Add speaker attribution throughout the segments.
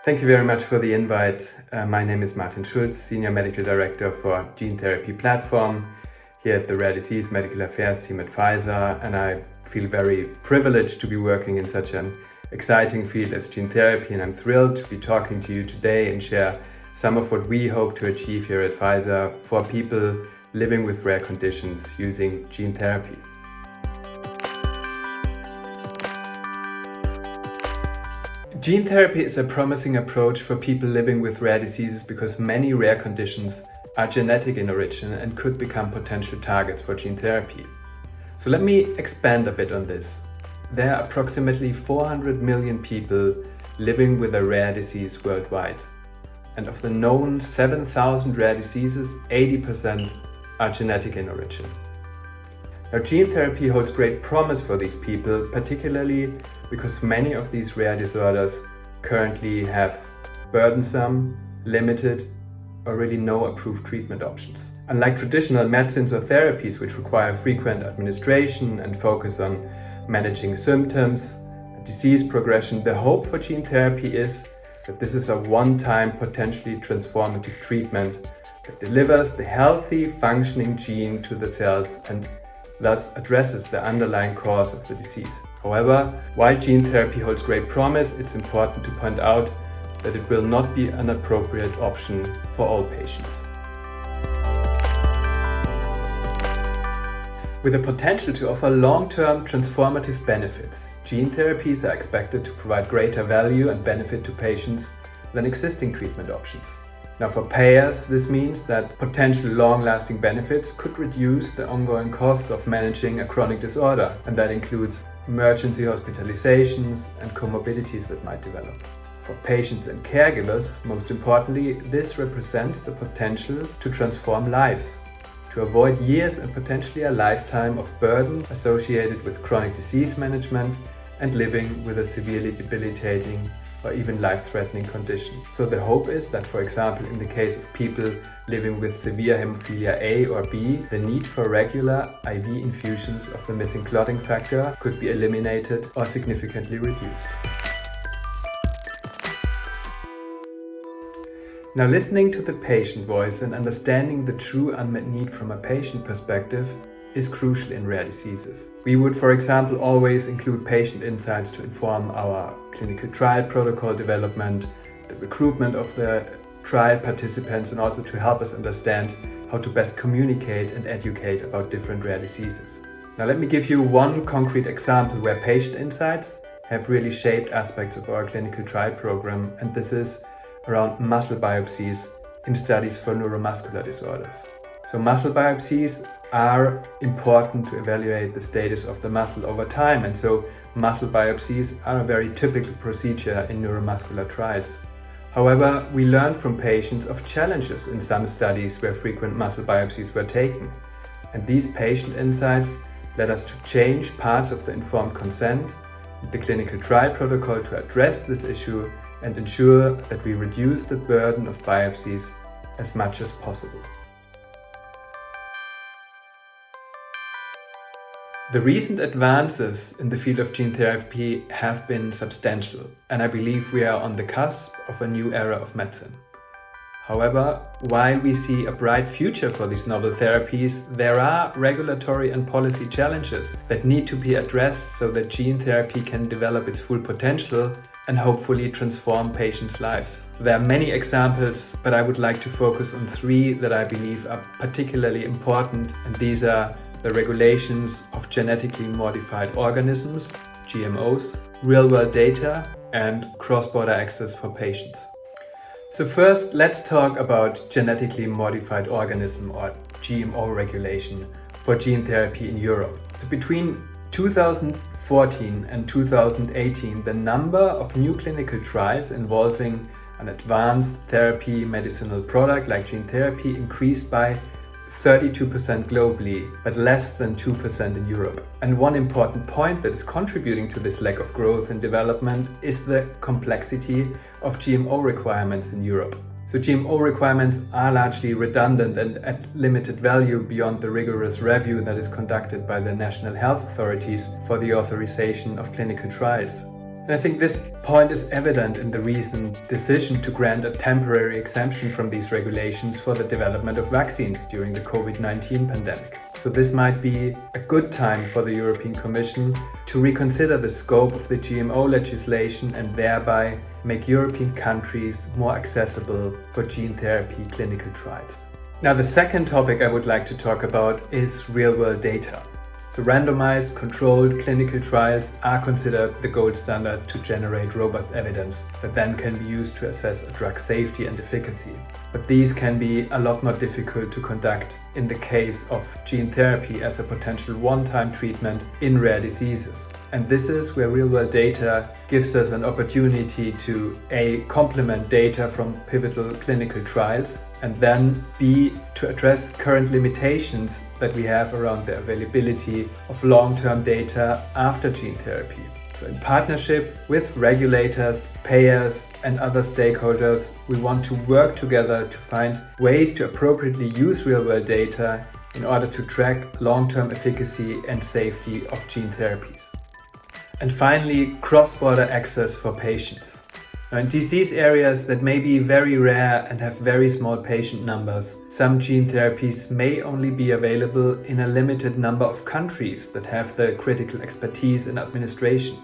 Speaker 1: Thank you very much for the invite. My name is Martin Schulz, Senior Medical Director for Gene Therapy Platform here at the Rare Disease Medical Affairs team at Pfizer, and I feel very privileged to be working in such an exciting field as gene therapy, and I'm thrilled to be talking to you today and share some of what we hope to achieve here at Pfizer for people living with rare conditions using gene therapy. Gene therapy is a promising approach for people living with rare diseases because many rare conditions are genetic in origin and could become potential targets for gene therapy. So let me expand a bit on this. There are approximately 400 million people living with a rare disease worldwide. And of the known 7,000 rare diseases, 80% are genetic in origin. Now, gene therapy holds great promise for these people, particularly because many of these rare disorders currently have burdensome, limited, or really no approved treatment options. Unlike traditional medicines or therapies, which require frequent administration and focus on managing symptoms and disease progression, the hope for gene therapy is that this is a one-time, potentially transformative treatment that delivers the healthy, functioning gene to the cells and thus addresses the underlying cause of the disease. However, while gene therapy holds great promise, it's important to point out that it will not be an appropriate option for all patients. With the potential to offer long-term transformative benefits, gene therapies are expected to provide greater value and benefit to patients than existing treatment options. Now, for payers, this means that potential long-lasting benefits could reduce the ongoing cost of managing a chronic disorder, and that includes emergency hospitalizations and comorbidities that might develop. For patients and caregivers, most importantly, this represents the potential to transform lives, to avoid years and potentially a lifetime of burden associated with chronic disease management and living with a severely debilitating or even life-threatening condition. So the hope is that, for example, in the case of people living with severe hemophilia A or B, the need for regular IV infusions of the missing clotting factor could be eliminated or significantly reduced. Now, listening to the patient voice and understanding the true unmet need from a patient perspective is crucial in rare diseases. We would, for example, always include patient insights to inform our clinical trial protocol development, the recruitment of the trial participants, and also to help us understand how to best communicate and educate about different rare diseases. Now, let me give you one concrete example where patient insights have really shaped aspects of our clinical trial program, and this is around muscle biopsies in studies for neuromuscular disorders. So muscle biopsies are important to evaluate the status of the muscle over time, and so muscle biopsies are a very typical procedure in neuromuscular trials. However, we learned from patients of challenges in some studies where frequent muscle biopsies were taken, and these patient insights led us to change parts of the informed consent, the clinical trial protocol to address this issue and ensure that we reduce the burden of biopsies as much as possible. The recent advances in the field of gene therapy have been substantial, and I believe we are on the cusp of a new era of medicine. However, while we see a bright future for these novel therapies, there are regulatory and policy challenges that need to be addressed so that gene therapy can develop its full potential and hopefully transform patients' lives. There are many examples, but I would like to focus on three that I believe are particularly important, and these are the regulations of genetically modified organisms, GMOs, real-world data, and cross-border access for patients. So first, let's talk about genetically modified organism or GMO regulation for gene therapy in Europe. So between 2014 and 2018, the number of new clinical trials involving an advanced therapy medicinal product like gene therapy increased by 32% globally, but less than 2% in Europe. And one important point that is contributing to this lack of growth and development is the complexity of GMO requirements in Europe. So GMO requirements are largely redundant and at limited value beyond the rigorous review that is conducted by the national health authorities for the authorization of clinical trials. And I think this point is evident in the recent decision to grant a temporary exemption from these regulations for the development of vaccines during the COVID-19 pandemic. So this might be a good time for the European Commission to reconsider the scope of the GMO legislation and thereby make European countries more accessible for gene therapy clinical trials. Now, the second topic I would like to talk about is real-world data. So randomized, controlled clinical trials are considered the gold standard to generate robust evidence that then can be used to assess a drug's safety and efficacy. But these can be a lot more difficult to conduct in the case of gene therapy as a potential one-time treatment in rare diseases. And this is where real-world data gives us an opportunity to A, complement data from pivotal clinical trials, and then B, to address current limitations that we have around the availability of long-term data after gene therapy. So in partnership with regulators, payers, and other stakeholders, we want to work together to find ways to appropriately use real-world data in order to track long-term efficacy and safety of gene therapies. And finally, cross-border access for patients. Now, in disease areas that may be very rare and have very small patient numbers, some gene therapies may only be available in a limited number of countries that have the critical expertise in administration.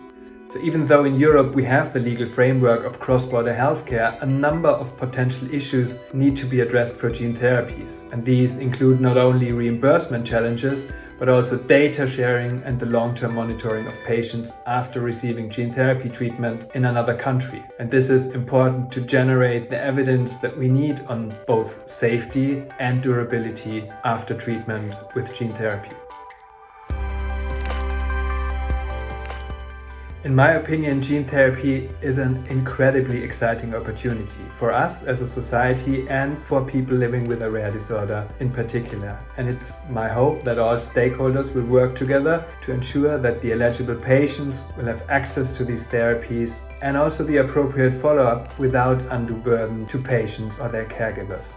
Speaker 1: So even though in Europe we have the legal framework of cross-border healthcare, a number of potential issues need to be addressed for gene therapies. And these include not only reimbursement challenges, but also data sharing and the long-term monitoring of patients after receiving gene therapy treatment in another country. And this is important to generate the evidence that we need on both safety and durability after treatment with gene therapy. In my opinion, gene therapy is an incredibly exciting opportunity for us as a society and for people living with a rare disorder in particular. And it's my hope that all stakeholders will work together to ensure that the eligible patients will have access to these therapies and also the appropriate follow-up without undue burden to patients or their caregivers.